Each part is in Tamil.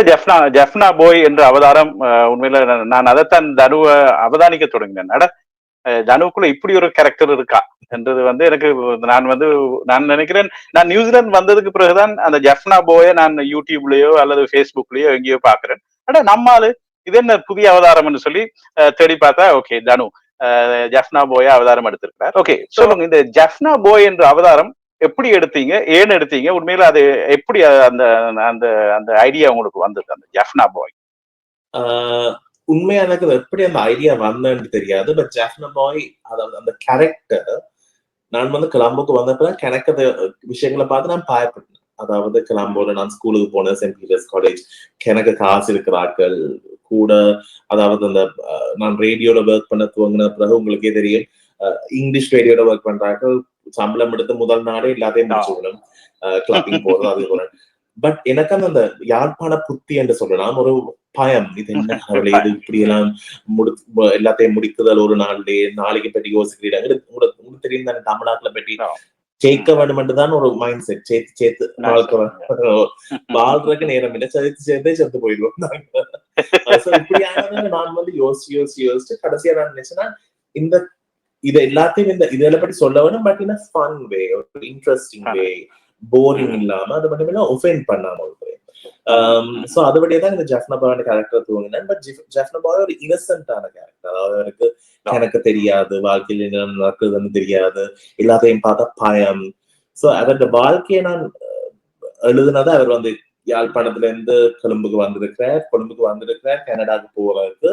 ஜெஃப்னா ஜெஃப்னா போய் என்ற அவதாரம் உண்மையில நான் அதைத்தான் தனுவை அவதானிக்க தொடங்கினேன். தனுக்குள்ள இப்படி ஒரு கேரக்டர் இருக்கா என்றது வந்து எனக்கு நான் நினைக்கிறேன், நான் நியூசிலாந்து வந்ததுக்கு பிறகுதான் அந்த ஜெஃப்னா போய நான் யூடியூப்லயோ அல்லது ஃபேஸ்புக்லயோ எங்கேயோ பாக்குறேன். நம்மாலு இது என்ன புதிய அவதாரம்னு சொல்லி தேடி பார்த்தா ஓகே தனு ஜெஃப்னா போய அவதாரம் எடுத்திருக்கிறார். ஓகே சொல்லுங்க, இந்த ஜெஃப்னா போய் என்ற அவதாரம் எப்படி எடுத்தீங்க, ஏன் எடுத்தீங்க, உண்மையில அது எப்படி அந்த அந்த அந்த ஐடியா உங்களுக்கு வந்தது அந்த ஜெஃப்னா பாய்? உண்மையா எனக்கு எப்படி அந்த ஐடியா வந்தேன்னு தெரியாது. பட் ஜெஃப்னா பாய் அதாவது அந்த கேரக்டர் நான் வந்து கிளம்புக்கு வந்தப்பதான் எனக்கு அந்த விஷயங்களை பார்த்து நான் பயப்பட்டேன். அதாவது கிளம்போல நான் ஸ்கூலுக்கு போனேன், சென்ட் பீட்டர்ஸ் காலேஜ், எனக்கு காசு இருக்கிறார்கள் கூட. அதாவது அந்த நான் ரேடியோல ஒர்க் பண்ண துவங்கின பிறகு உங்களுக்கே தெரியும், இங்கிலீஷ் ரேடியோல ஒர்க் பண்றாங்க, சம்பளம் எடுத்து முதல் நாடே எல்லாத்தையும் முடிச்சுக்கணும், கிளப்பிங் போறது அது போல. பட் எனக்கு அந்த யாழ்ப்பாண புத்தி என்று சொல்லலாம் ஒரு பயம். இது என்ன கடவுளே, இது இப்படி எல்லாம் எல்லாத்தையும் முடிக்குதல் ஒரு நாள்லயே, நாளைக்கு பற்றி யோசிக்கிறீங்க. உங்களுக்கு தெரியும் தானே தமிழ்நாட்டுல பற்றி ஜெயிக்க வேண்டும் என்றுதான் ஒரு மைண்ட் செட். சேர்த்து வாழ்றதுக்கு நேரம் இல்லை, சேர்த்தே செத்து போயிடுவோம் நாங்க. இப்படியான நான் வந்து யோசிச்சு கடைசியா நான் நினைச்சேன்னா இந்த இது எல்லாத்தையும் இதெல்லாம் பற்றி சொல்ல வேணும், பட் இன் ஃபன் வே, ஒரு இன்ட்ரெஸ்டிங் வே, போரிங் இல்லாம, அது மட்டும் இல்ல ஒஃபெண்ட் பண்ணாம இருக்கிறேன். சோ அதுபடியே தான் இந்த ஜெஃப்னா பாயோட கேரக்டர் தூங்கினேன். பட் ஜெஃப்னா பாய் ஒரு இன்னசென்டான கேரக்டர். அதாவது அவருக்கு எனக்கு தெரியாது, வாழ்க்கையில் என்ன நடக்குதுன்னு தெரியாது, எல்லாத்தையும் பார்த்தா பயம். சோ அவருடைய வாழ்க்கையை நான் எழுதுனதை அவர் வந்து யாழ்ப்பாணத்துல இருந்து கொழும்புக்கு வந்திருக்கிறார், கனடாவுக்கு போறதுக்கு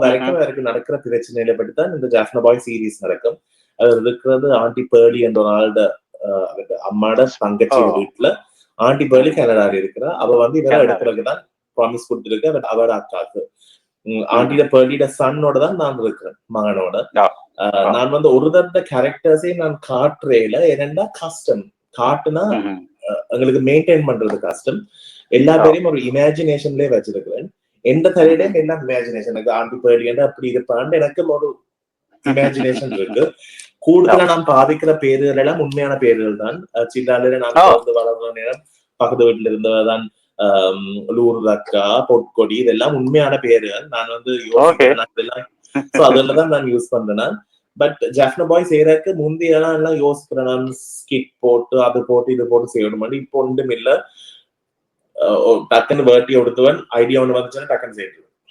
வரைக்கும் அவருக்கு நடக்கிற பிரச்சனையில பற்றி தான் இந்த ஜெஃப்னா பாய் சீரீஸ் நடக்கும். அவர் இருக்கிறது ஆண்டி பேர்லி என்ற ஒரு ஆளோட அம்மாட தங்கச்சி வீட்டுல. ஆண்டி பேர்லி கனடால இருக்கிறா. அவ வந்து இவரை எடுக்கிறதுதான் ப்ராமிஸ் கொடுத்துருக்கு அவரோட அக்காக்கு. ஆண்டிட பேர்லியோட சன்னோட தான் நான் இருக்கிறேன், மகனோட. நான் வந்து ஒரு தட்ட கேரக்டர்ஸே நான் காட்டுறேல, என்னன்னா கஷ்டம் காட்டுனா எங்களுக்கு மெயின்டைன் பண்றது கஷ்டம். எல்லா பேரையும் ஒரு இமேஜினேஷன்லயே வச்சிருக்கிறேன். எந்த தலையிடையும் எல்லாம் இமேஜினேஷன். எனக்கு ஆண்டி பேர்லி அப்படி இருப்பான்னு எனக்கு ஒரு இமேஜினேஷன் இருக்கு. கூடுதலா நான் பாதிக்கிற பேர்கள் எல்லாம் உண்மையான பேர்கள் தான். சின்னால நான் வந்து வளர்ற நேரம் பக்கத்து வீட்டுல இருந்தவதான் லூர்தக்கா, பொற்கொடி, இதெல்லாம் உண்மையான பேர்கள். நான் வந்து அதெல்லாம் நான் யூஸ் பண்றேன். பட் ஜெஃப்னா பாய் செய்யறதுக்கு முந்தையெல்லாம் எல்லாம் யோசிக்கிறேன் நான், ஸ்கிட் போட்டு அது போட்டு இது போட்டு செய்யணும். இப்போ ஒன்றும் இல்ல, டக்குன்னு வேர்ட்டி எடுத்துவன், ஐடியா ஒண்ணு வந்துச்சுன்னா டக்குன்னு செய்யணும்.